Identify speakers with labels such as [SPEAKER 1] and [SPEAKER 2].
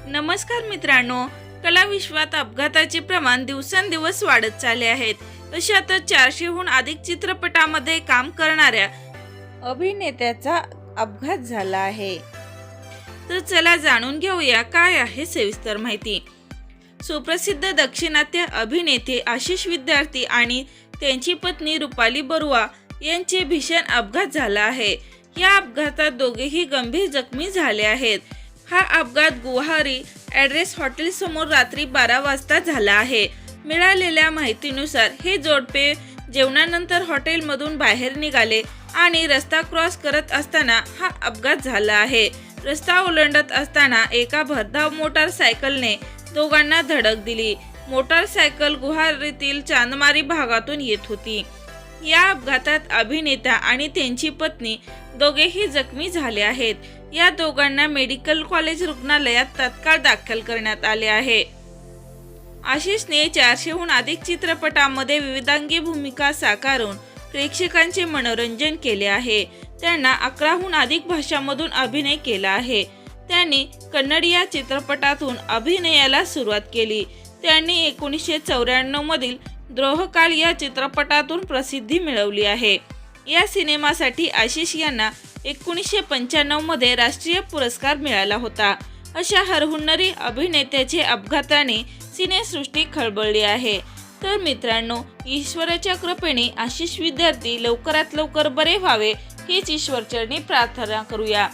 [SPEAKER 1] नमस्कार मित्रांनो, कला विश्वात अपघाताचे प्रमाण दिवसेंदिवस वाढत चालले आहेत. अशातच 400हून अधिक चित्रपटामध्ये काम करणाऱ्या अभिनेत्याचा अपघात झाला आहे. तर चला जाणून घेऊया काय आहे सविस्तर माहिती. सुप्रसिद्ध दाक्षिणात्य अभिनेते आशिष विद्यार्थी आणि त्यांची पत्नी रुपाली बरुआ यांचे भीषण अपघात झाला आहे. या अपघातात दोघेही गंभीर जखमी झाले आहेत. हा अपघात गुवाहाटी ॲड्रेस हॉटेल समोर रात्री 12 वाजता झाला आहे. मिळालेल्या माहितीनुसार हे जोडपे जेवणानंतर हॉटेलमधून बाहेर निघाले आणि रस्ता क्रॉस करत असताना हा अपघात झाला आहे. रस्ता ओलांडत असताना एका भरधाव मोटारसायकलने दोघांना धडक दिली. मोटारसायकल गुवाहाटीतील चांदमारी भागातून येत होती. या अपघातात अभिनेता आणि त्यांची पत्नी दोघेही जखमी झाले आहेत. या दोघांना मेडिकल कॉलेज रुग्णालयात तात्काळ दाखल करण्यात आले आहे. आशिषने 400हून अधिक चित्रपटांमध्ये विविधांगी भूमिका साकारून प्रेक्षकांचे मनोरंजन केले आहे. त्यांना 11हून अधिक भाषांमधून अभिनय केला आहे. त्यांनी कन्नड या चित्रपटातून अभिनयाला सुरुवात केली. त्यांनी 1994 मधील द्रोहकाल या चित्रपटातून प्रसिद्धी मिळवली आहे. या सिनेमासाठी आशिष यांना 1995 मध्ये राष्ट्रीय पुरस्कार मिळाला होता. अशा हरहुन्नरी अभिनेत्याचे अपघाताने सिनेसृष्टी खळबळली आहे. तर मित्रांनो, ईश्वराच्या कृपेने आशिष विद्यार्थी लवकरात लवकर बरे व्हावे हीच ईश्वरचरणी प्रार्थना करूया.